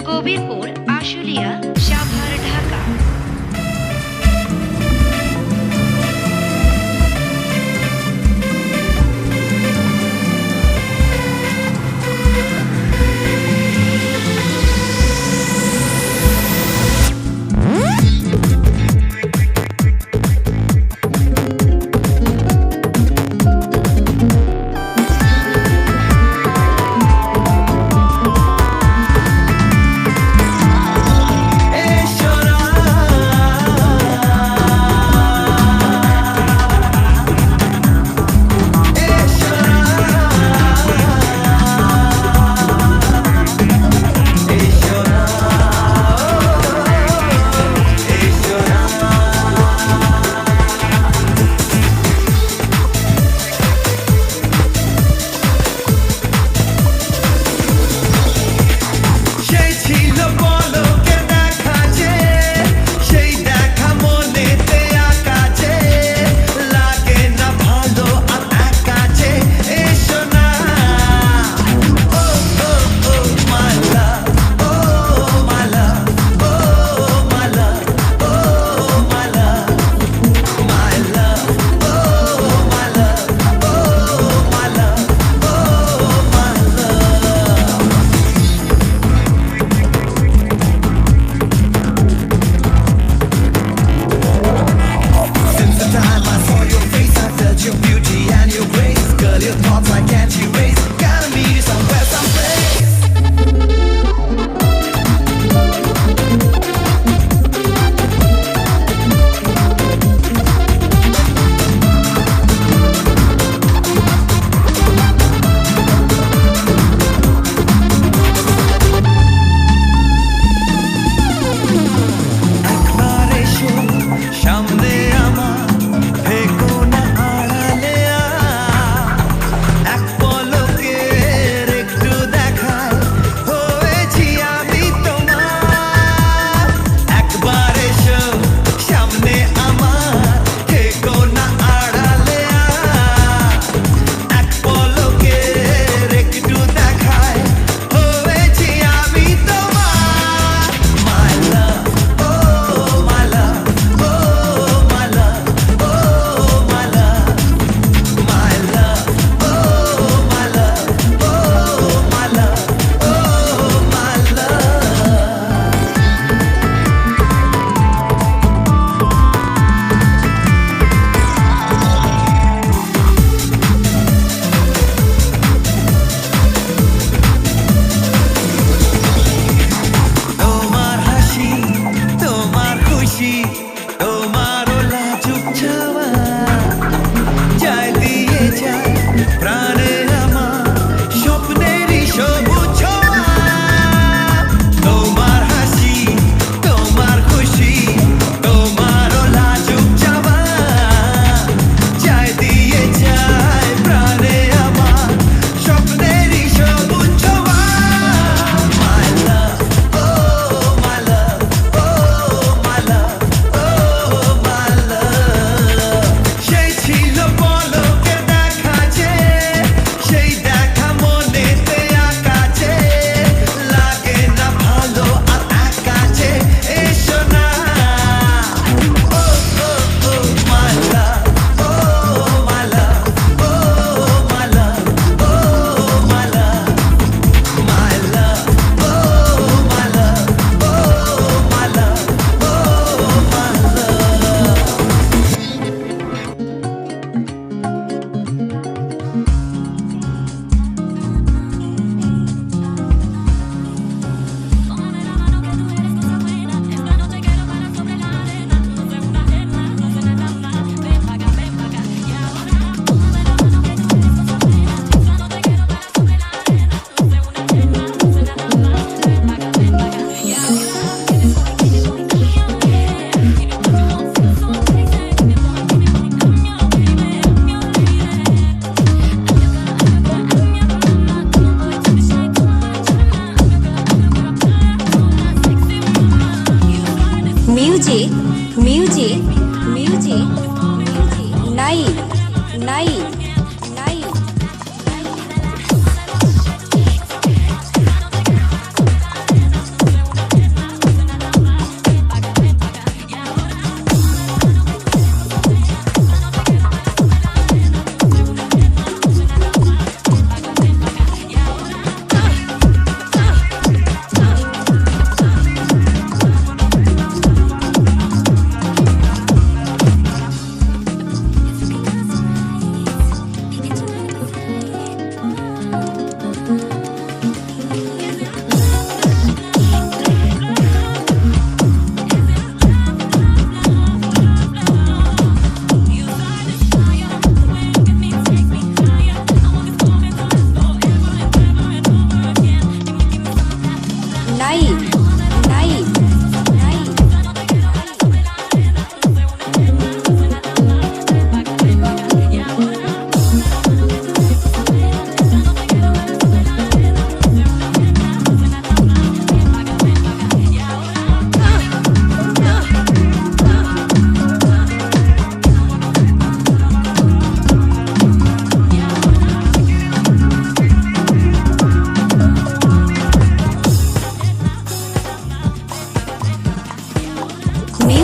Kabirpur, Ashulia, Savar, Dhaka.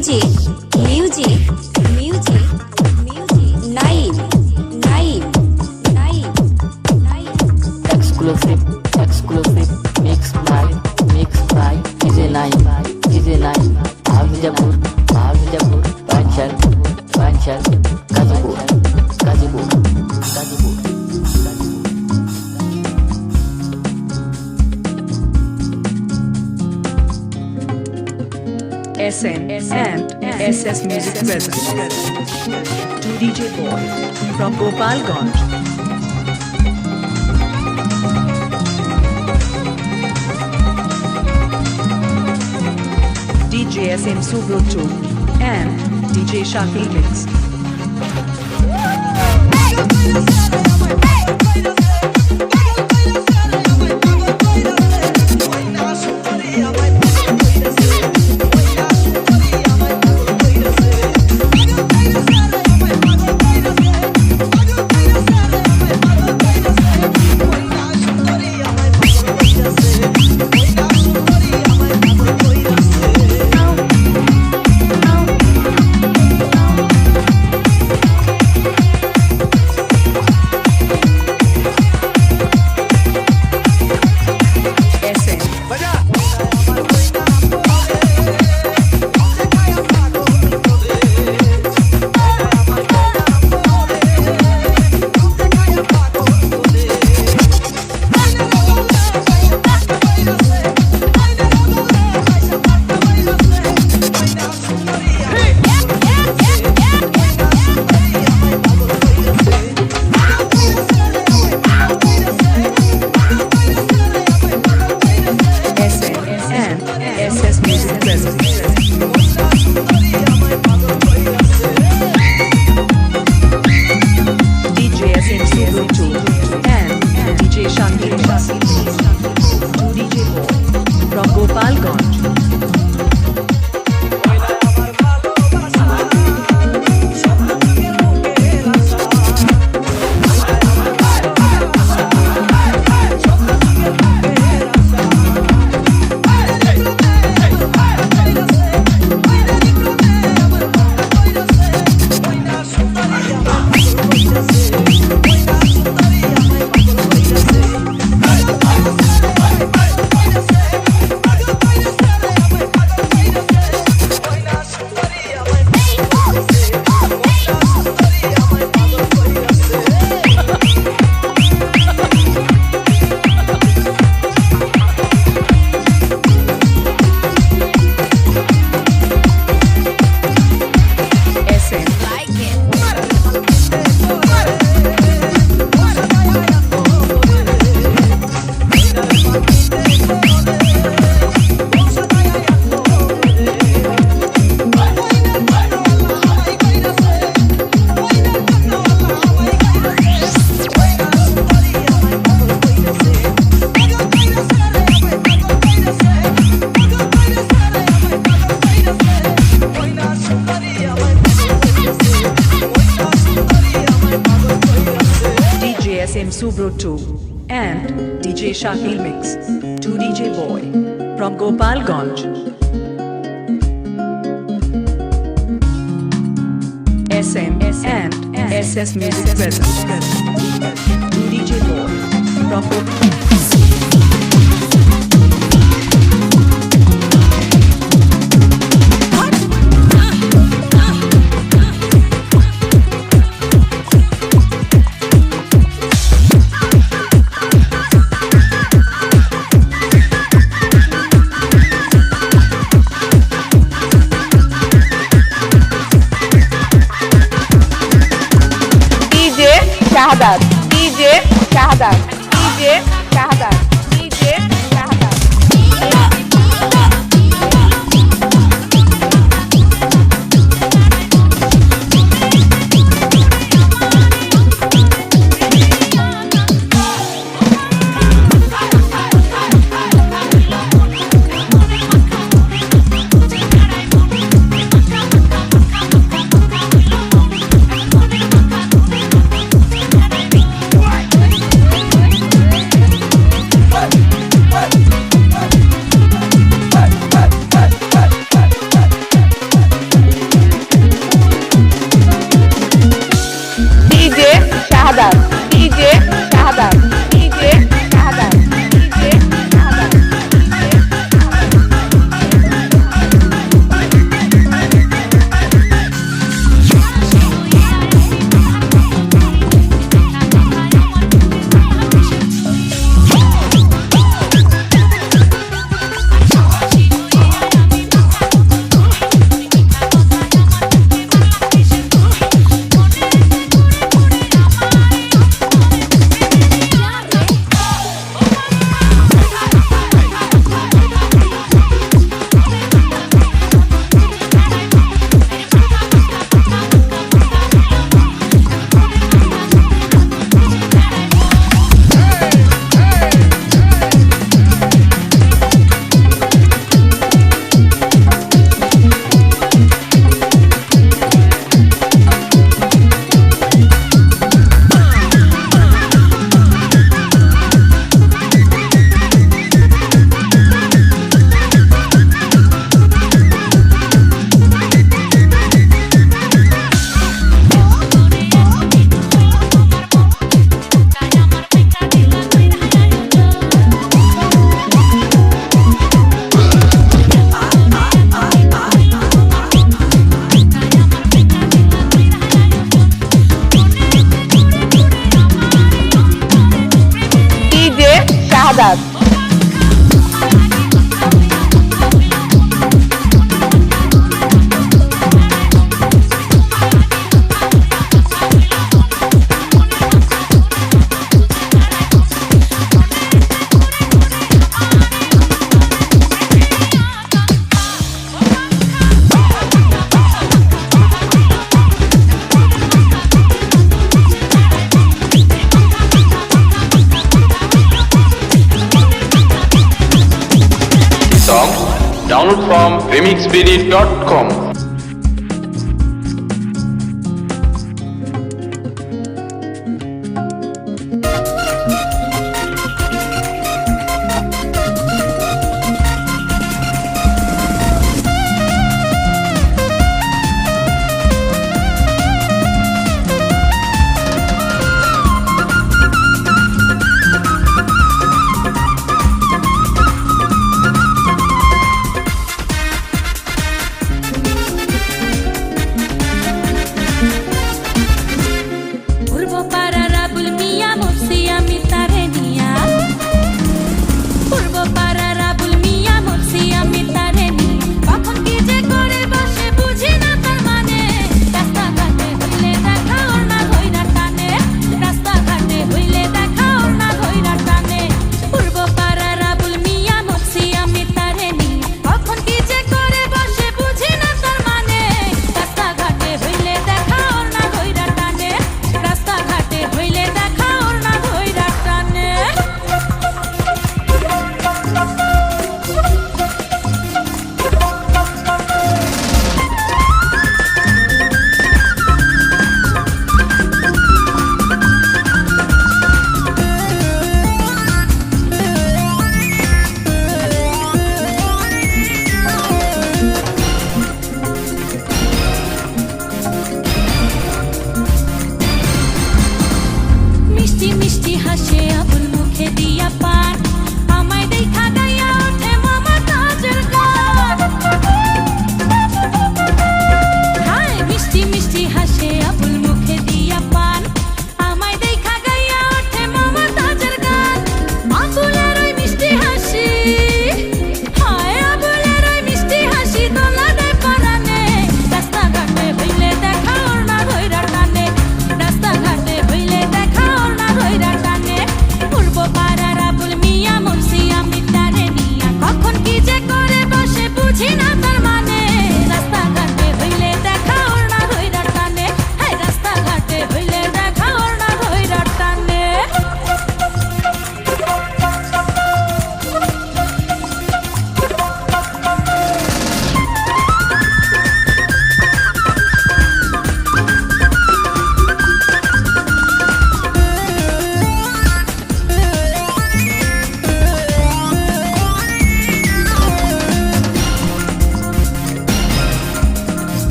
music, music, music, music. Naim, Naim, Naim, Naim. Exclusive, exclusive, mix by DJ Naim, Bhagijapur, Panchal, Gazipur. SM and SS Music presents to DJ Boy from Gopalganj. DJ SM Subroto and DJ Shakil Mix. SS Music presents DJ SM Subroto and DJ Shakil Mix to DJ Boy from Gopalganj. SM Subroto and DJ Shakil Mix to DJ Boy from Gopalganj. SM and SS Music presents to DJ Boy from Gopalganj. DJ Shahadat, DJ Shahadat, DJ Shahadat. from remixbd.com.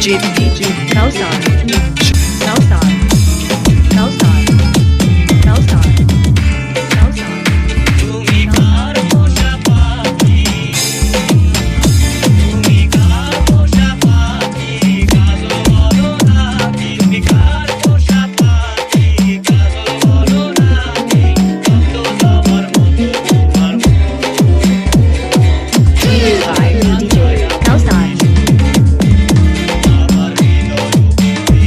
DJ Kausar Kausar Kausar Kausar Kausar তুমি কার পোষা পাখি তুমি কার পোষা পাখি কাজল বলো না তুমি কার পোষা পাখি কাজল বলো না কত সবার মতো তোমার by DJ Kausar আমার হৃদয়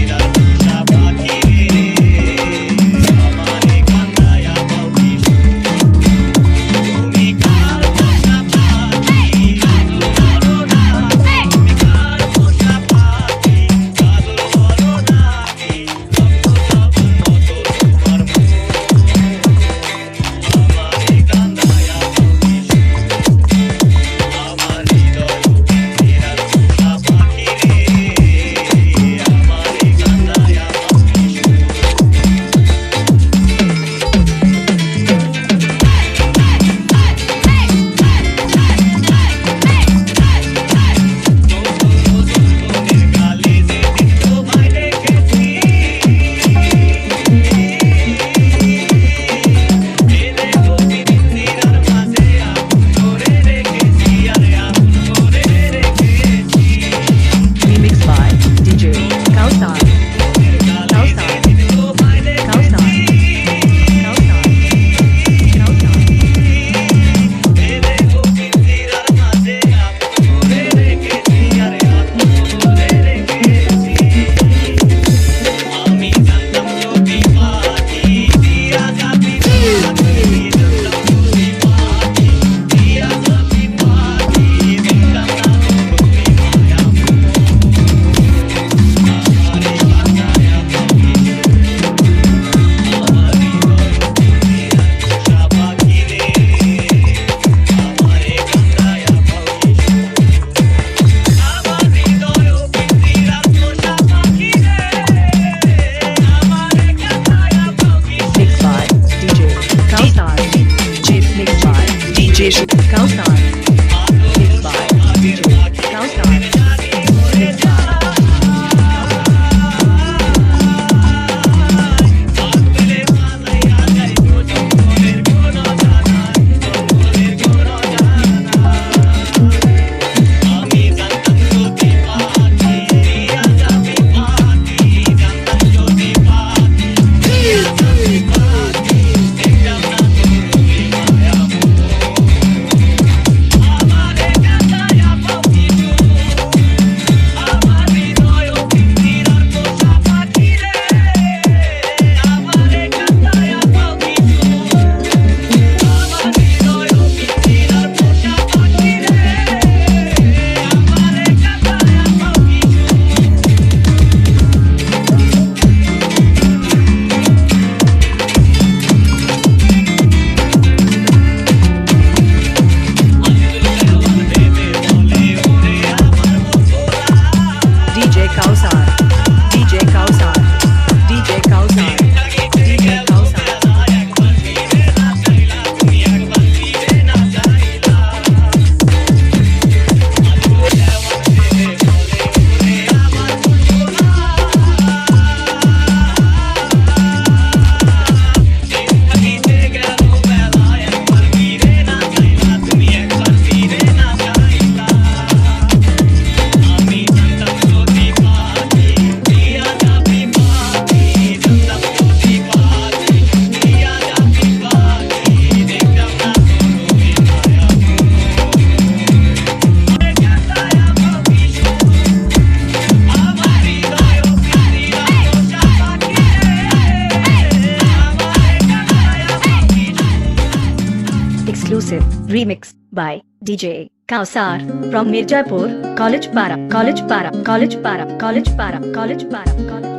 Remix by DJ Kausar from Mirjapur, College Para, College Para, College Para, College Para, College Para, College.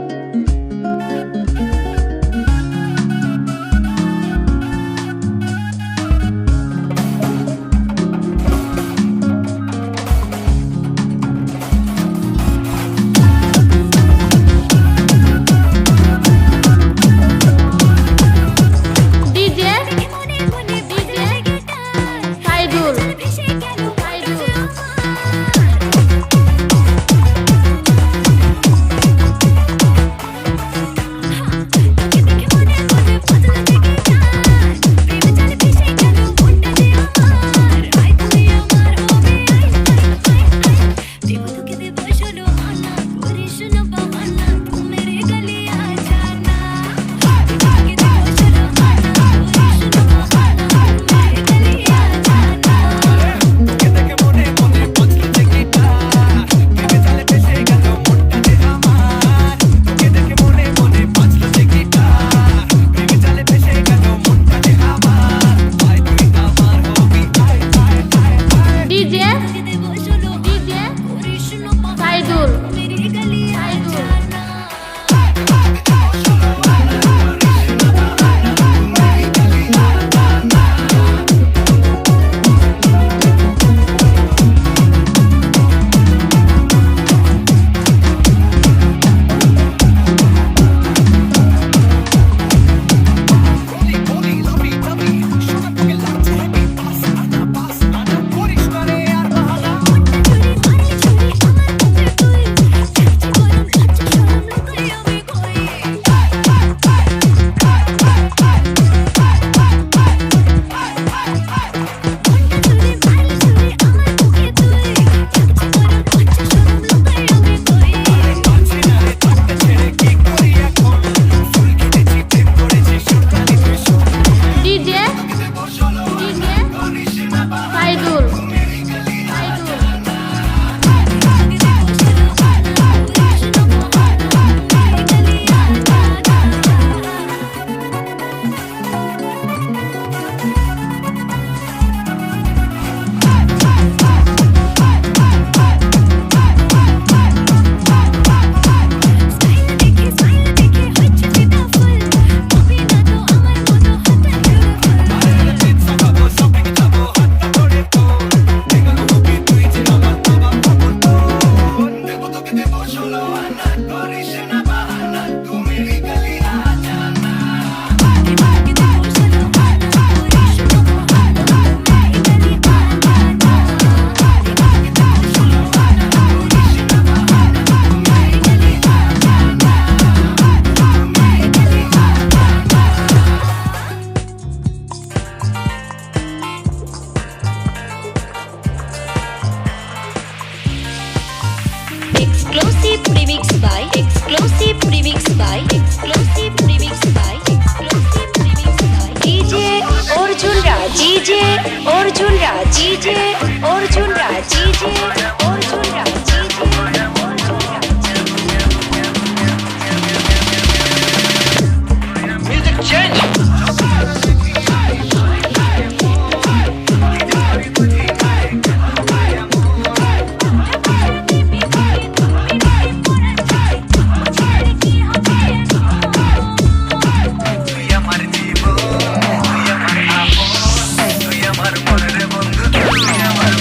Exclusive remix by Exclusive remix by Exclusive remix by Exclusive remix by DJ Arjun Raj DJ Arjun Raj DJ Arjun Raj DJ Arjun Raj DJ Music change. তুই আমার মনের বন্ধু তুই আমার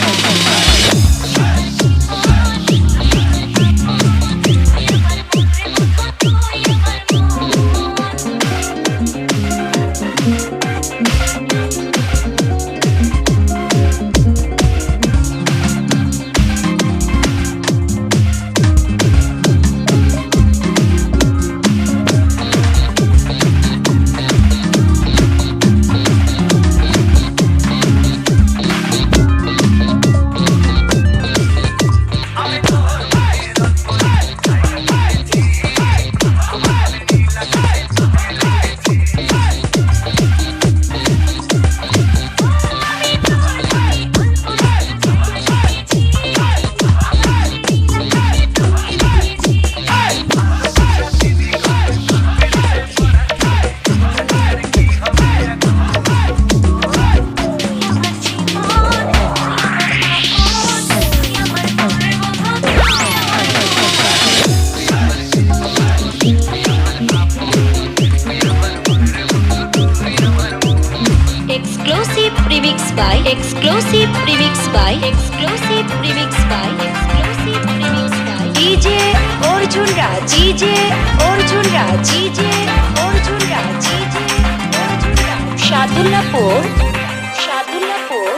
remix by exclusive remix by DJ Arjun Raj, DJ Arjun Raj, DJ Arjun Raj, DJ Arjun Raj. Shadullapur, Shadullapur.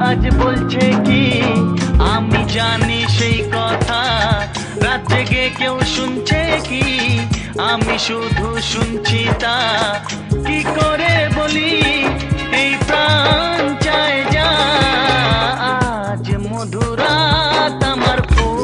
আজ বলছে কি আমি জানি সেই কথা, রাত জেগে কেউ শুনছে কি আমি শুধু শুনছি তা। কি করে বলি এই প্রাণ চায় যা, আজ মধুরাত আমার ফুল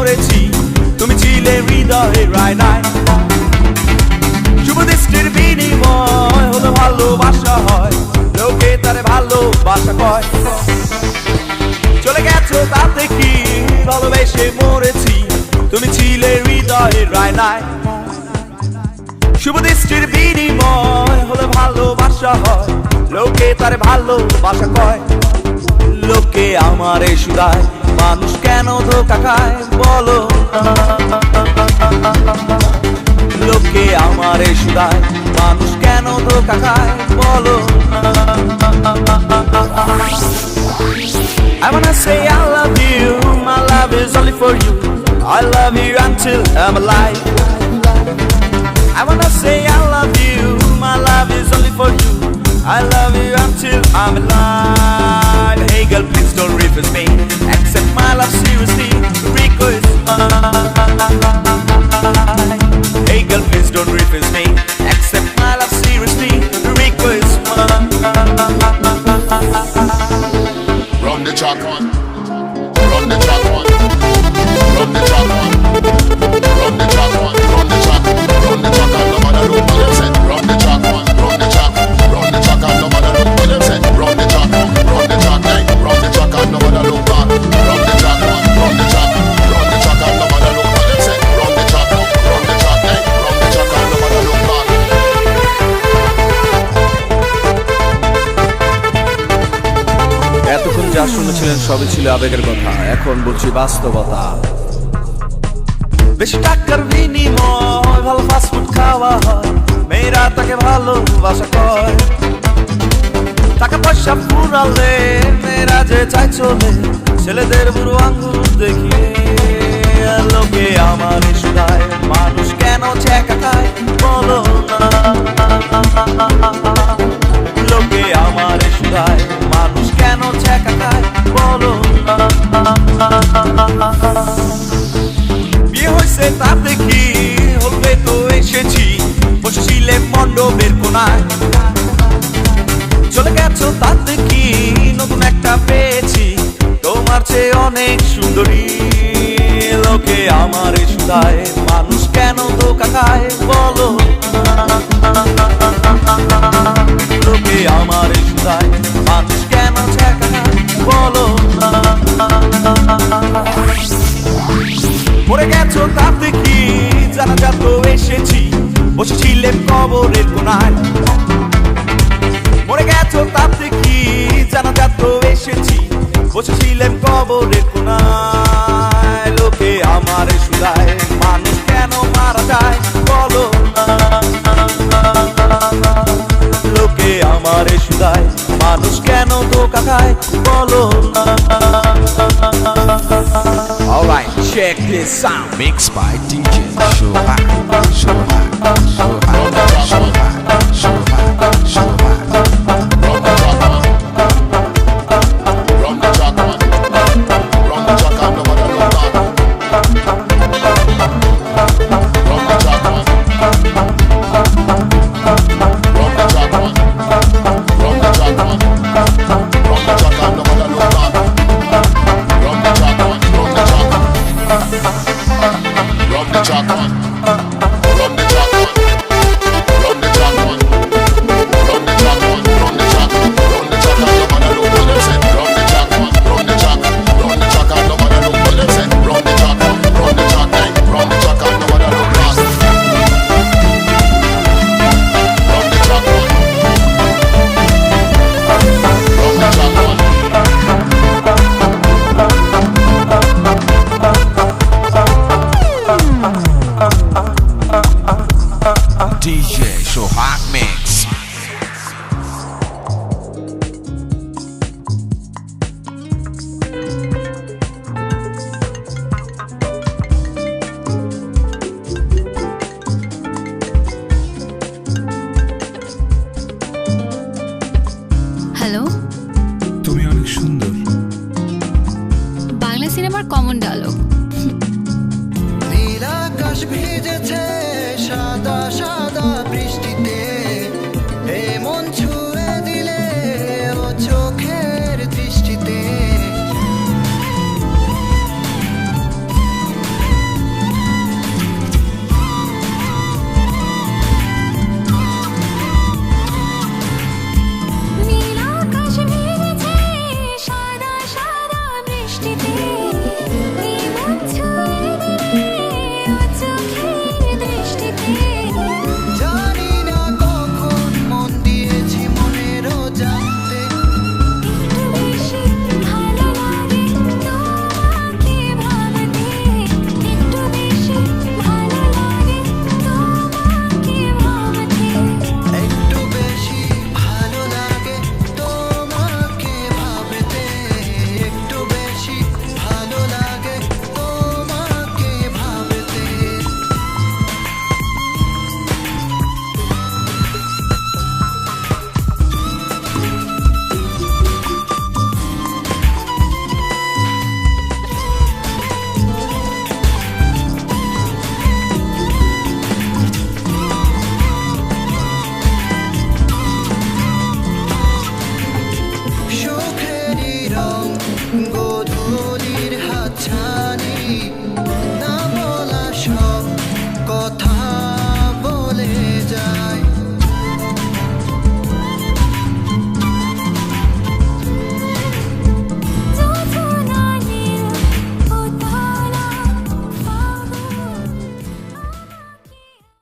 মরেছি, তুমি ছিলে হৃদয়ে রায়নায়। শুভ দৃষ্টির বিনিময় হলো ভালোবাসা হয়, লোকে তারে ভালোবাসা কয়। চলে গেছো তাতে কি, ভালোবেসে মরেছি, তুমি ছিলে হৃদয়ের রায়নায়। শুভ দৃষ্টির বিনিময় হলো ভালোবাসা হয়, লোকে তারে ভালোবাসা কয়। লোকে আমারে শুধায়, মানুষ কেন ধোঁকা খায় বলো। লোকে আমারে শুধায়, মানুষ কেন ধোঁকা খায় বলো। I wanna say I love you, my love is only for you, I love you until I'm alive. I wanna say I love you, my love is only for you, I love you until I'm alive. Hey girl, please don't refuse me, accept my love seriously, request. Hey girl, please don't refuse me, accept my love seriously, request. Run the track one, run the track one, run the track one, run the track one, run the track, run the track and no matter look what them say. Run the track one, run the track, run the track and no matter look what them say. Run the track, run the track, hey, run the track and no matter look back. Run the track one, run the track, run the track and no matter look what them say. Run the track, run the track, hey, run the track and no matter look back. এতক্ষণ যা শুনেছিলেন সবই ছিল আবেগের কথা, এখন বলছি বাস্তবতা। বেশি টাকার বিনিময় ভালো ফাস্টফুড খাওয়া হয়, মেয়েরা তাকে ভালোবাসা কয়। টাকা পয়সা ফুরালে মেয়েরা যে চাই চলে, ছেলেদের বুড়ো আঙ্গুল দেখিয়ে। লোকে আমার শুধায়, মানুষ কেন ছেঁকা খায় বলো না। লোকে আমার শুধায়, মানুষ কেন ছেঁকা খায় বলো না। বিয়ে হয়েছে তাতে কি, হলবে তো এসেছি, বসেছিলে মণ্ডপের কোনায়। চলে গেছো তাতে কি, নতুন একটা পেয়েছি, তোমার চেয়ে অনেক সুন্দরী। লোকে আমার শুধায়, মানুষ কেন ধোঁকা খায় বলো। লোকে আমার শুধায়, মানুষ কেন ছেঁকা খায় বলো। মরে গেছো তাতে কি, জানাজা তো এসেছি, বসেছিলেন কবরের কোনায়। মরে গেছো তাতে কি, জানাজা তো এসেছি, বসেছিলেন কবরের কোনায়। লোকে আমার শুধায়, মানুষ কেন মারা যায় বলো না। লোকে আমার শুধায়, মানুষ কেন ধোঁকা খায় বলো না। Alright, check this out. Mixed by DJ Shohak. Shohak. Shohak. Shohak. Shohak. Shohak. Run the track one, run the track one, run the track and no matter look back. Run the track one, run the track one, run the track one, run the track and no matter look back. Run the track one, run the track, run the track one, run the track one, run the track one, run the track one, run the track, run the track and no matter look what them say. Run the track one, run the track, run the track and no matter look what them say. Run the track one, run the track, hey, run the track and no matter look back. Run the track one, run the track one. DJ Shohak Mix. Hello, তুমি অনেক সুন্দর। বাংলা সিনেমার common dialogue. নীল আকাশ ভিজেছে